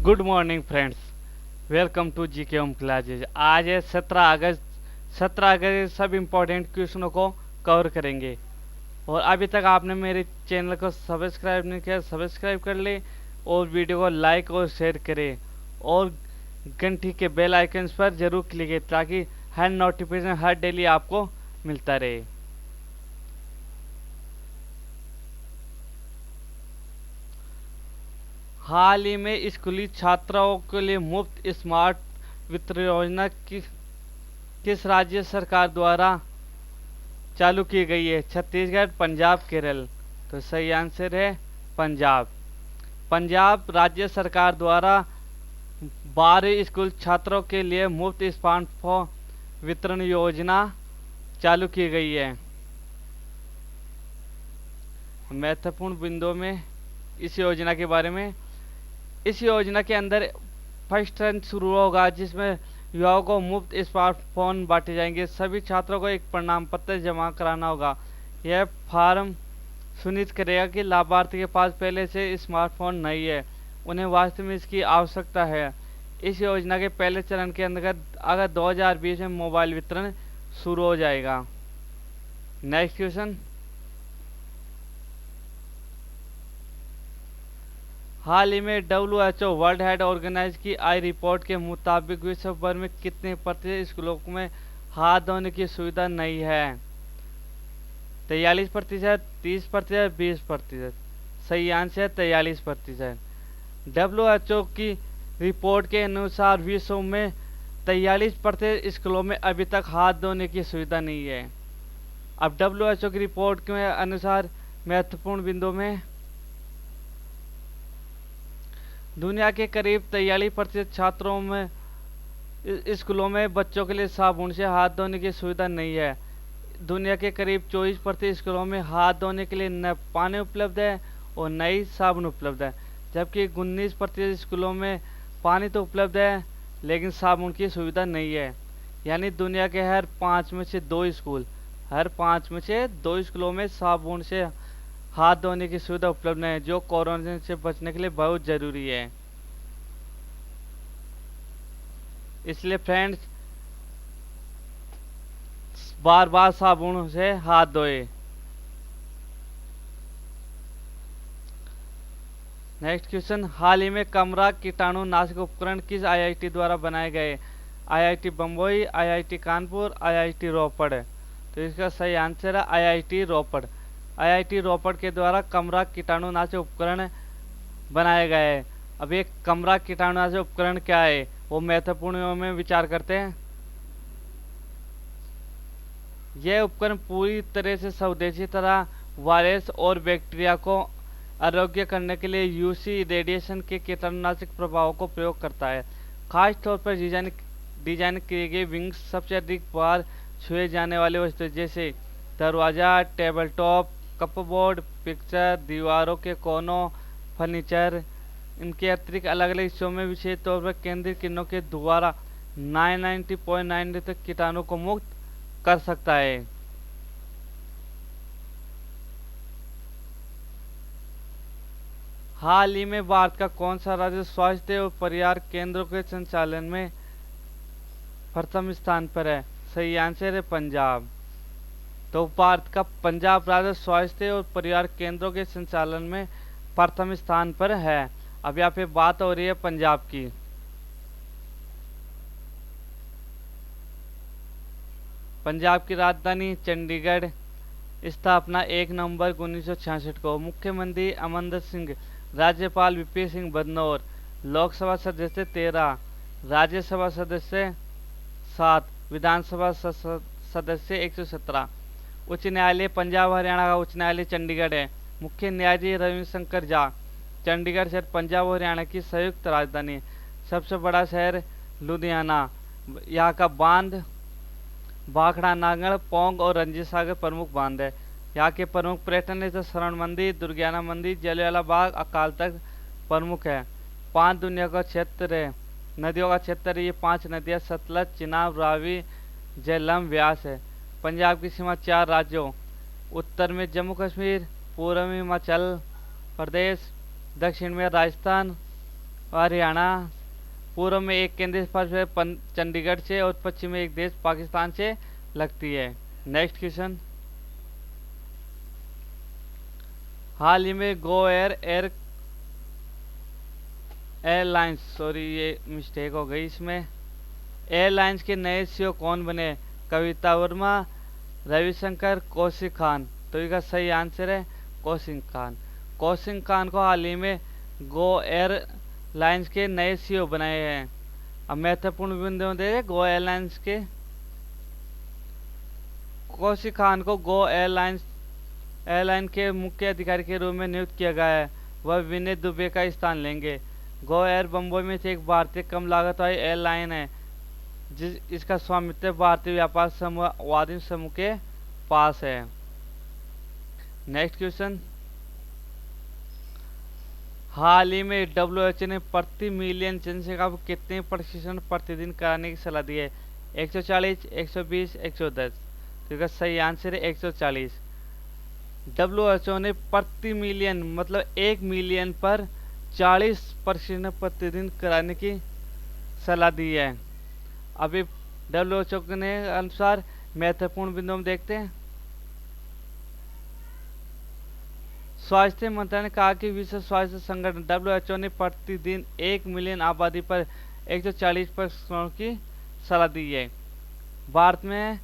Good morning friends. Welcome to G K home classes. आज है 17 अगस्त। 17 अगस्त सब इम्पोर्टेंट क्वेश्चनों को कवर करेंगे। और अभी तक आपने मेरे चैनल को सब्सक्राइब नहीं किया, सब्सक्राइब कर ले और वीडियो को लाइक और शेयर करें और घंटी के बेल आइकन्स पर जरूर क्लिक करें ताकि हर नोटिफिकेशन हर डेली आपको मिलता रहे। हाल ही में स्कूली छात्राओं के लिए मुफ्त स्मार्ट वितरण योजना किस राज्य सरकार द्वारा चालू की गई है? छत्तीसगढ़, पंजाब, केरल। तो सही आंसर है पंजाब। पंजाब राज्य सरकार द्वारा 12 स्कूल छात्रों के लिए मुफ्त स्मार्टफोन वितरण योजना चालू की गई है। महत्वपूर्ण बिंदुओं में इस योजना के बारे में, इस योजना के अंदर फर्स्ट टर्न शुरू होगा जिसमें युवाओं को मुफ्त स्मार्टफोन बांटे जाएंगे। सभी छात्रों को एक प्रमाण पत्र जमा कराना होगा। यह फॉर्म सुनिश्चित करेगा कि लाभार्थी के पास पहले से स्मार्टफोन नहीं है, उन्हें वास्तव में इसकी आवश्यकता है। इस योजना के पहले चरण के अंतर्गत अगर 2020 में मोबाइल वितरण शुरू हो जाएगा। Next question. हाल ही में WHO वर्ल्ड हेल्थ ऑर्गेनाइज की आई रिपोर्ट के मुताबिक विश्व भर में कितने प्रतिशत स्कूलों में हाथ धोने की सुविधा नहीं है? 43%, 30%, 20%। सही आंसर है 43%। WHO की रिपोर्ट के अनुसार विश्व में 43% स्कूलों में अभी तक हाथ धोने की सुविधा नहीं है। अब WHO की रिपोर्ट के अनुसार महत्वपूर्ण बिंदु में दुनिया के करीब 43% छात्रों में स्कूलों में बच्चों के लिए साबुन से हाथ धोने की सुविधा नहीं है। दुनिया के करीब 24% स्कूलों में हाथ धोने के लिए न पानी उपलब्ध है और न ही साबुन उपलब्ध है, जबकि 19% स्कूलों में पानी तो उपलब्ध है लेकिन साबुन की सुविधा नहीं है। यानी दुनिया के हर 5 में से 2 स्कूल, हर 5 में से 2 स्कूलों में साबुन से हाथ धोने की सुविधा उपलब्ध नहीं है, जो कोरोना से बचने के लिए बहुत ज़रूरी है। इसलिए फ्रेंड्स बार बार साबुन से हाथ धोए। Next question. हाल ही में कमरा कीटाणुनाशक उपकरण किस IIT द्वारा बनाए गए? IIT Bombay, IIT Kanpur, IIT रोपड़। तो इसका सही आंसर है IIT रोपड़। IIT रोपड़ के द्वारा कमरा कीटाणुनाशक उपकरण बनाया गया है। अब ये कमरा कीटाणुनाशक उपकरण क्या है वो महत्वपूर्ण में विचार करते हैं। यह उपकरण पूरी तरह से स्वदेशी तरह वायरस और बैक्टीरिया को आरोग्य करने के लिए UC रेडिएशन के कीटाणुनाशक प्रभावों को प्रयोग करता है। खास तौर पर डिजाइन किए गए विंग्स सबसे अधिक बार छुए जाने वाले वस्तु जैसे दरवाजा, टेबल टॉप, कपबोर्ड, पिक्चर, दीवारों के कोनों, फर्नीचर, इनके अतिरिक्त अलग अलग हिस्सों में विशेष तौर पर केंद्रीय किरणों के द्वारा 99.9 तक कीटाणु को मुक्त कर सकता है। हाल ही में भारत का कौन सा राज्य स्वास्थ्य और परिवार केंद्रों के संचालन में प्रथम स्थान पर है? सही आंसर है पंजाब। तो भारत का पंजाब राज्य स्वास्थ्य और परिवार केंद्रों के संचालन में प्रथम स्थान पर है। अब यहाँ पे बात हो रही है पंजाब की। पंजाब की राजधानी चंडीगढ़, स्थापना 1 नवंबर 1966 को। मुख्यमंत्री अमरिंदर सिंह, राज्यपाल VP सिंह बदनौर, लोकसभा सदस्य 13, राज्यसभा सदस्य 7, विधानसभा सदस्य 117। उच्च न्यायालय पंजाब हरियाणा का उच्च न्यायालय चंडीगढ़ है। मुख्य न्यायाधीश रविशंकर झा। चंडीगढ़ शहर पंजाब और हरियाणा की संयुक्त राजधानी है। सबसे बड़ा शहर लुधियाना। यहाँ का बांध भाखड़ा, नागढ़, पोंग और रंजीत सागर प्रमुख बांध है। यहाँ के प्रमुख पर्यटन स्थल स्वर्ण मंदिर, दुर्गियाना मंदिर, जलियांवाला बाग, अकाल तख्त प्रमुख है। 5 दुनिया का क्षेत्र है, नदियों का क्षेत्र है। ये 5 नदियाँ सतलज, चिनाब, रावी, झेलम, व्यास है। पंजाब की सीमा 4 राज्यों, उत्तर में जम्मू कश्मीर, पूर्व में हिमाचल प्रदेश, दक्षिण में राजस्थान, हरियाणा, पूर्व में एक केंद्र शासित चंडीगढ़ से और पश्चिम में एक देश पाकिस्तान से लगती है। नेक्स्ट क्वेश्चन, हाल ही में गो एयर एयरलाइंस, सॉरी ये मिस्टेक हो गई इसमें, एयरलाइंस के नए सीईओ कौन बने? कविता वर्मा, रविशंकर, कौशिक खान। तो इसका सही आंसर है कौशिक खान। कौशिक खान को हाल ही में गो एयरलाइंस के नए सीईओ बनाए हैं। अब महत्वपूर्ण बिंदु दे गो एयरलाइंस के, कौशिक खान को गो एयरलाइन के मुख्य अधिकारी के रूप में नियुक्त किया गया है। वह विनय दुबे का स्थान लेंगे। गो एयर बम्बई में से एक भारतीय कम लागत वाली एयरलाइन है इसका स्वामित्व भारतीय व्यापार समूह वादिम समूह के पास है। नेक्स्ट क्वेश्चन, हाल ही में डब्ल्यूएचओ ने प्रति मिलियन जनसंख्या को कितने प्रशिक्षण प्रतिदिन कराने की सलाह दी है? 140, 120, 110। तो इसका सही आंसर है 140। डब्ल्यूएचओ ने प्रति मिलियन मतलब 1 मिलियन पर 40 प्रशिक्षण प्रतिदिन कराने की सलाह दी है। अभी डब्ल्यूएचओ के अनुसार महत्वपूर्ण बिंदु हम देखते हैं। स्वास्थ्य मंत्रालय ने कहा कि विश्व स्वास्थ्य संगठन डब्ल्यूएचओ ने प्रतिदिन 1 मिलियन आबादी पर 140 प्रशिक्षणों की सलाह दी है। भारत में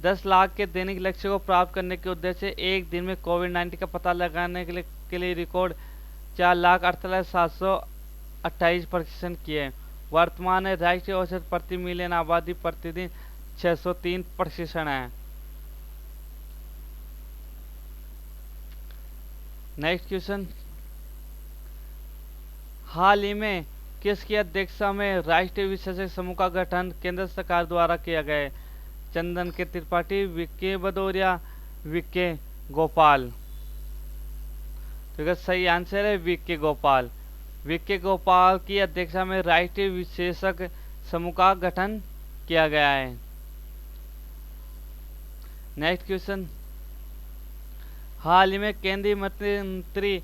10 लाख के दैनिक लक्ष्य को प्राप्त करने के उद्देश्य से एक दिन में कोविड-19 का पता लगाने के लिए रिकॉर्ड 4,48,728 प्रशिक्षण किए। वर्तमान में राष्ट्रीय औसत प्रति मिलियन आबादी प्रतिदिन 603 प्रशिक्षण है। नेक्स्ट क्वेश्चन, हाल ही में किसकी अध्यक्षता में राष्ट्रीय विशेषज्ञ समूह का गठन केंद्र सरकार द्वारा किया गया है? चंदन के त्रिपाठी, विके भदौरिया, विके गोपाल। तो सही आंसर है विके गोपाल। विके गोपाल की अध्यक्षता में राष्ट्रीय विशेषज्ञ समूह का गठन किया गया है। नेक्स्ट क्वेश्चन, हाल ही में केंद्रीय मंत्री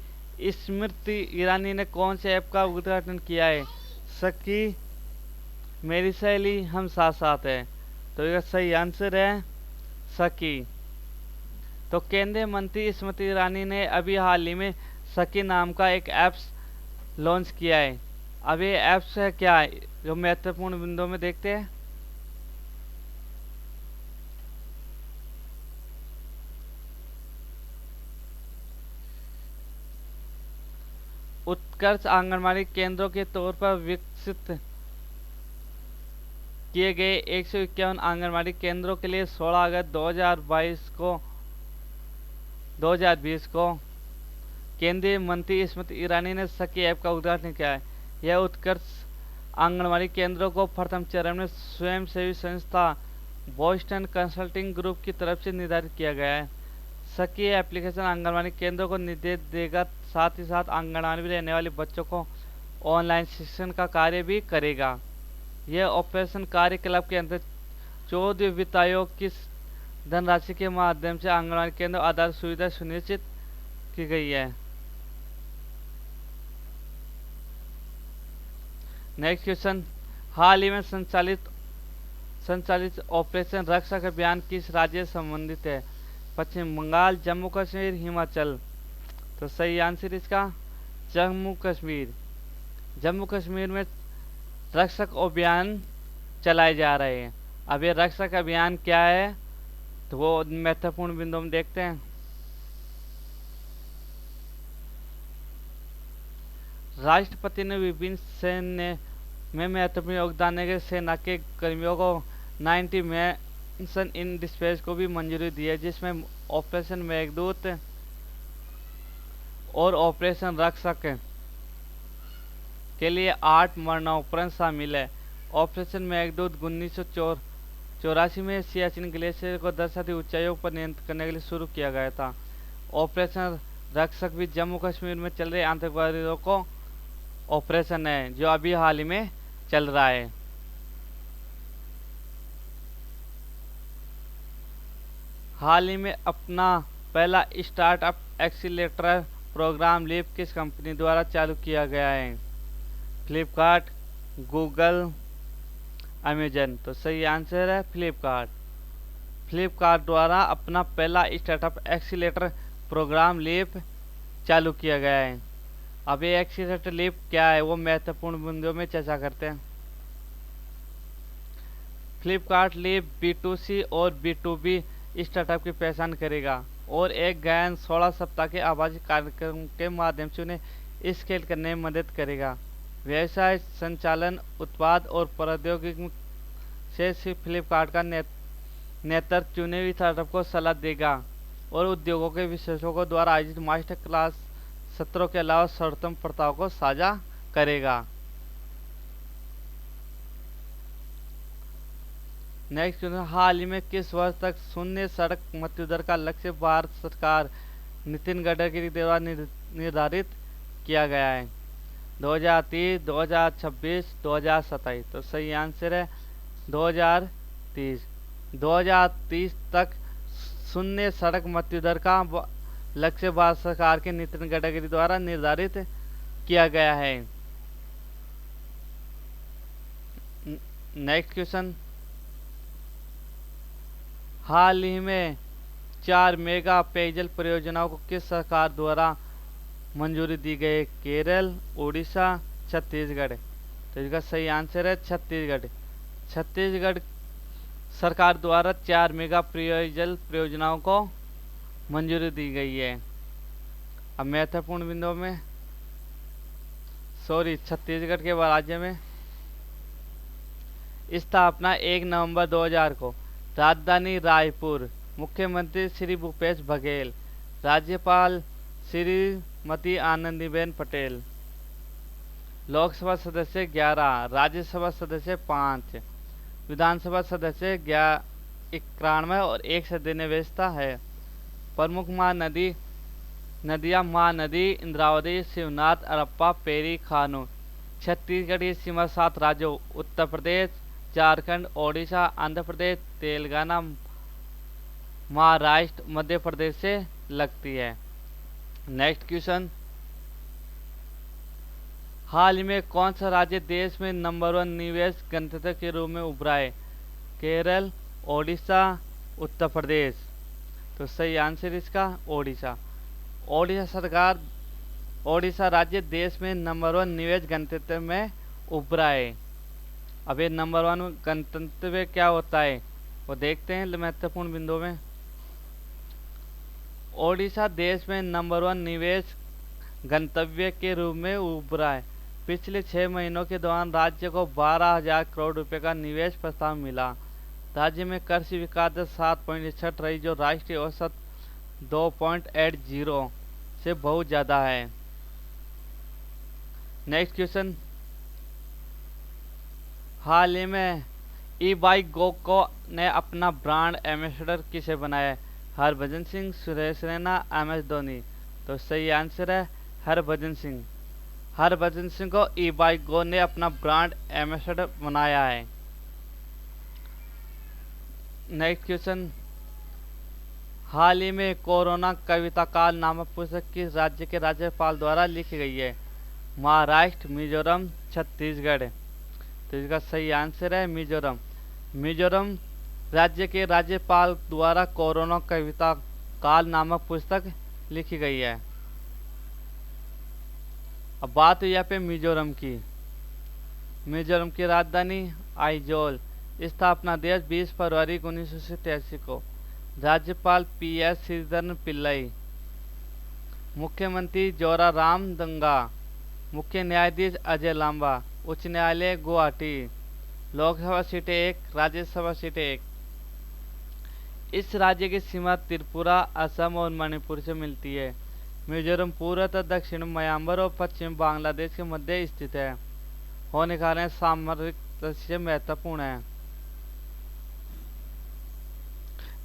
स्मृति ईरानी ने कौन से ऐप का उद्घाटन किया है? सखी, मेरी सहेली, हम साथ साथ है। तो इसका सही आंसर है सखी। तो केंद्रीय मंत्री स्मृति ईरानी ने अभी हाल ही में सखी नाम का एक ऐप्स लॉन्च किया है। अब ये ऐप्स है क्या है जो महत्वपूर्ण बिंदुओं में देखते हैं। उत्कर्ष आंगनबाड़ी केंद्रों के तौर पर विकसित किए गए 151 आंगनबाड़ी केंद्रों के लिए 16 अगस्त 2020 को केंद्रीय मंत्री स्मृति ईरानी ने सखी ऐप का उद्घाटन किया है। यह उत्कर्ष आंगनबाड़ी केंद्रों को प्रथम चरण में स्वयंसेवी संस्था बोस्टन कंसल्टिंग ग्रुप की तरफ से निर्धारित किया गया है। सखी एप्लीकेशन आंगनबाड़ी केंद्रों को निर्देश देगा, साथ ही साथ आंगनबाड़ी में रहने वाले बच्चों को ऑनलाइन शिक्षण का कार्य भी करेगा। यह ऑपरेशन कार्यकलाप के अंतर्गत 14वें वित्त आयोग की धनराशि के माध्यम से आंगनबाड़ी केंद्र आधार सुविधा सुनिश्चित की गई है। नेक्स्ट क्वेश्चन, हाल ही में संचालित ऑपरेशन रक्षक अभियान किस राज्य से संबंधित है? पश्चिम बंगाल, जम्मू कश्मीर, हिमाचल। तो सही आंसर इसका जम्मू कश्मीर। जम्मू कश्मीर में रक्षक अभियान चलाए जा रहे हैं। अब ये रक्षक अभियान क्या है तो वो महत्वपूर्ण बिंदु हम देखते हैं। राष्ट्रपति ने विभिन्न सैन्य में महत्वपूर्ण योगदान देने के सेना के कर्मियों को 90 मिशन इन डिस्पैच को भी मंजूरी दी है, जिसमें ऑपरेशन मेघदूत और ऑपरेशन रक्षक के लिए 8 मरणोपरांत शामिल है। ऑपरेशन मेघदूत 1984 में सियाचिन ग्लेशियर को दर्शाती ऊंचाइयों पर नियंत्रण करने के लिए शुरू किया गया था। ऑपरेशन रक्षक भी जम्मू कश्मीर में चल रहे आतंकवादियों को ऑपरेशन है जो अभी हाल ही में चल रहा है। हाल ही में अपना पहला स्टार्टअप एक्सीलेटर प्रोग्राम लीप किस कंपनी द्वारा चालू किया गया है? Flipkart, Google, Amazon. तो सही आंसर है फ्लिपकार्ट। फ्लिपकार्ट द्वारा अपना पहला स्टार्टअप एक्सीलेटर प्रोग्राम लीप चालू किया गया है। अब ये एक्सीलेटर लीप क्या है वो महत्वपूर्ण बिंदुओं में चर्चा करते हैं। फ्लिपकार्ट लीप B2C और B2B स्टार्टअप की पहचान करेगा और एक गहन 16 सप्ताह के आभासी कार्यक्रम के माध्यम से उन्हें स्केल करने में मदद करेगा। व्यवसाय संचालन, उत्पाद और प्रौद्योगिकी से फ्लिपकार्ट का नेतृत्व चुने हुए स्टार्टअप को सलाह देगा और उद्योगों के विशेषज्ञों द्वारा आयोजित मास्टर क्लास सत्रों के अलावा सर्वोत्तम प्रथाओं को साझा करेगा। नेक्स्ट क्वेश्चन, हाल ही में किस वर्ष तक शून्य सड़क मृत्यु दर का लक्ष्य भारत सरकार नितिन गडकरी द्वारा निर्धारित किया गया है? 2030, 2026, 2027। तो सही आंसर है 2030। 2030 तक शून्य सड़क मृत्यु दर का लक्ष्य भारत सरकार के नितिन गडकरी द्वारा निर्धारित किया गया है। नेक्स्ट क्वेश्चन, हाल ही में 4 मेगा पेयजल परियोजनाओं को किस सरकार द्वारा मंजूरी दी गई? केरल, उड़ीसा, छत्तीसगढ़। तो इसका सही आंसर है छत्तीसगढ़। छत्तीसगढ़ सरकार द्वारा 4 मेगा पेयजल परियोजनाओं को मंजूरी दी गई है। अब महत्वपूर्ण बिंदुओं में छत्तीसगढ़ के राज्य में स्थापना 1 नवंबर 2000 को। राजधानी रायपुर। मुख्यमंत्री श्री भूपेश बघेल। राज्यपाल श्रीमती आनंदीबेन पटेल। लोकसभा सदस्य 11, राज्यसभा सदस्य 5, विधानसभा सदस्य 91 और 1 सदस्य व्यवस्था है। प्रमुख नदियाँ महानदी, इंद्रावती, शिवनाथ, अरप्पा, पेरी, खानू। छत्तीसगढ़ की सीमा 7 राज्यों उत्तर प्रदेश, झारखंड, ओडिशा, आंध्र प्रदेश, तेलंगाना, महाराष्ट्र, मध्य प्रदेश से लगती है। नेक्स्ट क्वेश्चन, हाल ही में कौन सा राज्य देश में नंबर 1 निवेश गंतव्य के रूप में उभरा है? केरल, ओडिशा, उत्तर प्रदेश। तो सही आंसर इसका ओडिशा। ओडिशा राज्य देश में नंबर 1 निवेश गंतव्य में उभरा है। अब ये नंबर 1 गंतव्य क्या होता है वो देखते हैं महत्वपूर्ण बिंदुओं में। ओडिशा देश में नंबर 1 निवेश गंतव्य के रूप में उभरा है। पिछले 6 महीनों के दौरान राज्य को 12,000 करोड़ रुपए का निवेश प्रस्ताव मिला। राज्य में कृषि विकास दर 7.61 रही, जो राष्ट्रीय औसत 2.80 से बहुत ज़्यादा है। नेक्स्ट क्वेश्चन, हाल ही में ई बाइक गो को ने अपना ब्रांड एम्बेसडर किसे बनाया? हरभजन सिंह, सुरेश रैना, MS धोनी। तो सही आंसर है हरभजन सिंह। हरभजन सिंह को ई बाइक गो ने अपना ब्रांड एम्बेसडर बनाया है। नेक्स्ट क्वेश्चन, हाल ही में कोरोना कविता काल नामक पुस्तक किस राज्य के राज्यपाल द्वारा लिखी गई है? महाराष्ट्र, मिजोरम, छत्तीसगढ़। तो इसका सही आंसर है मिजोरम। मिजोरम राज्य के राज्यपाल द्वारा कोरोना कविता काल नामक पुस्तक लिखी गई है। अब बात हुई यहाँ पे मिजोरम की। मिजोरम की राजधानी आइजोल। स्थापना दिवस 20 फरवरी 1987 को। राज्यपाल PS श्रीधरन पिल्लई। मुख्यमंत्री जोराराम दंगा। मुख्य न्यायाधीश अजय लांबा। उच्च न्यायालय गुवाहाटी। लोकसभा सीटें 1, राज्यसभा सीटें 1। इस राज्य की सीमा त्रिपुरा, असम और मणिपुर से मिलती है। मिजोरम पूर्वतः दक्षिण म्यांमार और पश्चिम बांग्लादेश के मध्य स्थित है होने के कारण सामरिक दृष्टि से महत्वपूर्ण है।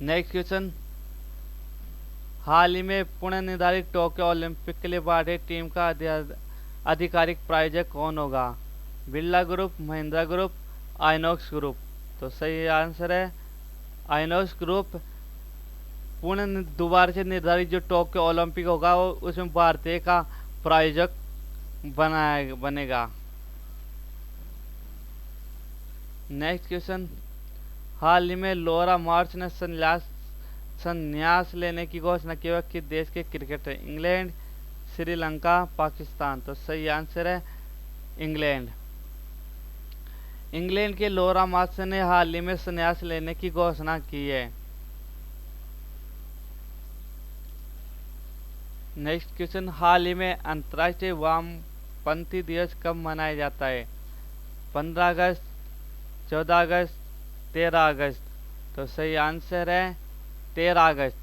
नेक्स्ट क्वेश्चन, हाल ही में पुनः निर्धारित टोक्यो ओलंपिक के लिए भारतीय टीम का आधिकारिक प्रायोजक कौन होगा? Birla group, Mahindra group, INOX group. तो सही आंसर है आइनॉक्स ग्रुप। पुनः दोबारा से निर्धारित जो टोक्यो ओलंपिक होगा वो उसमें भारतीय का प्रायोजक बनेगा। नेक्स्ट क्वेश्चन, हाल ही में लॉरा मार्च ने संन्यास लेने की घोषणा की, वह किस देश के क्रिकेटर? इंग्लैंड, श्रीलंका, पाकिस्तान। तो सही आंसर है इंग्लैंड। इंग्लैंड के लॉरा मार्च ने हाल ही में संन्यास लेने की घोषणा की है। नेक्स्ट क्वेश्चन, हाल ही में अंतर्राष्ट्रीय वामपंथी दिवस कब मनाया जाता है? 15 अगस्त, 14 अगस्त, 13 अगस्त। तो सही आंसर है 13 अगस्त।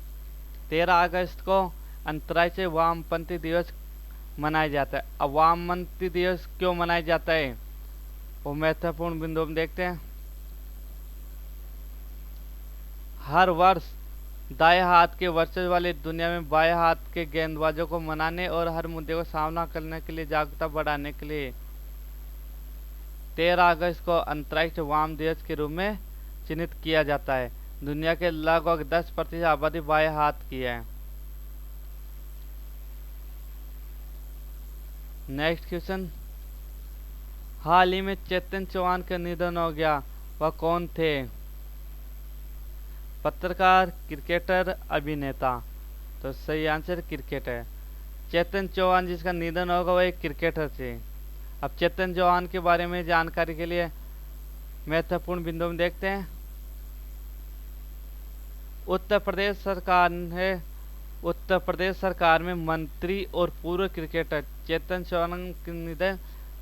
13 अगस्त को अंतर्राष्ट्रीय वामपंथी दिवस मनाया जाता है। अब वामपंथी दिवस क्यों मनाया जाता है वो महत्वपूर्ण बिंदु हम देखते हैं। हर वर्ष दाएं हाथ के वर्चस्व वाली दुनिया में बाएं हाथ के गेंदबाजों को मनाने और हर मुद्दे को सामना करने के लिए जागरूकता बढ़ाने के लिए 13 अगस्त को अंतर्राष्ट्रीय वाम दिवस के रूप में चिन्हित किया जाता है। दुनिया के लगभग 10% आबादी बाएं हाथ की है। नेक्स्ट क्वेश्चन, हाल ही में चेतन चौहान का निधन हो गया, वह कौन थे? पत्रकार, क्रिकेटर, अभिनेता। तो सही आंसर क्रिकेटर। चेतन चौहान जिसका निधन होगा वह एक क्रिकेटर थे। अब चेतन चौहान के बारे में जानकारी के लिए महत्वपूर्ण बिंदु में देखते हैं। उत्तर प्रदेश सरकार में मंत्री और पूर्व क्रिकेटर चेतन चौहान के निधन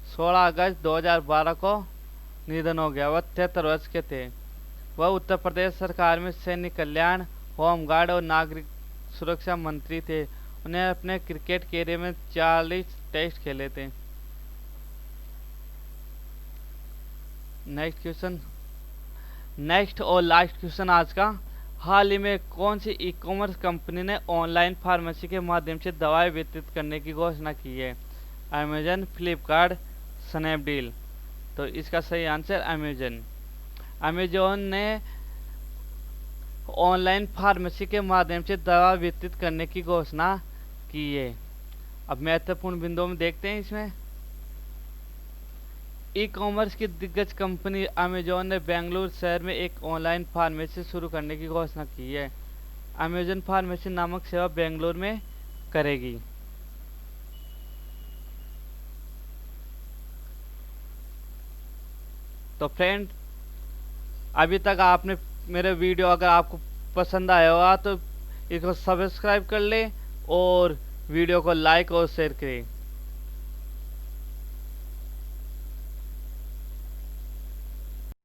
16 अगस्त 2012 को निधन हो गया। वह 73 वर्ष के थे। वह उत्तर प्रदेश सरकार में सैनिक कल्याण, होमगार्ड और नागरिक सुरक्षा मंत्री थे। उन्हें अपने क्रिकेट कैरियर में 40 टेस्ट खेले थे। नेक्स्ट और लास्ट क्वेश्चन आज का, हाल ही में कौन सी ई कॉमर्स कंपनी ने ऑनलाइन फार्मेसी के माध्यम से दवाएं वितरित करने की घोषणा की है? Amazon, Flipkart, Snapdeal. तो इसका सही आंसर अमेजन। अमेजोन ने ऑनलाइन फार्मेसी के माध्यम से दवा वितरित करने की घोषणा की है। अब महत्वपूर्ण बिंदुओं में देखते हैं। इसमें ई कॉमर्स की दिग्गज कंपनी अमेजोन ने बेंगलुरु शहर में एक ऑनलाइन फार्मेसी शुरू करने की घोषणा की है। अमेजन फार्मेसी नामक सेवा बेंगलुरु में करेगी। तो फ्रेंड, अभी तक आपने मेरे वीडियो अगर आपको पसंद आया होगा तो इसको सब्सक्राइब कर ले और वीडियो को लाइक और शेयर करें।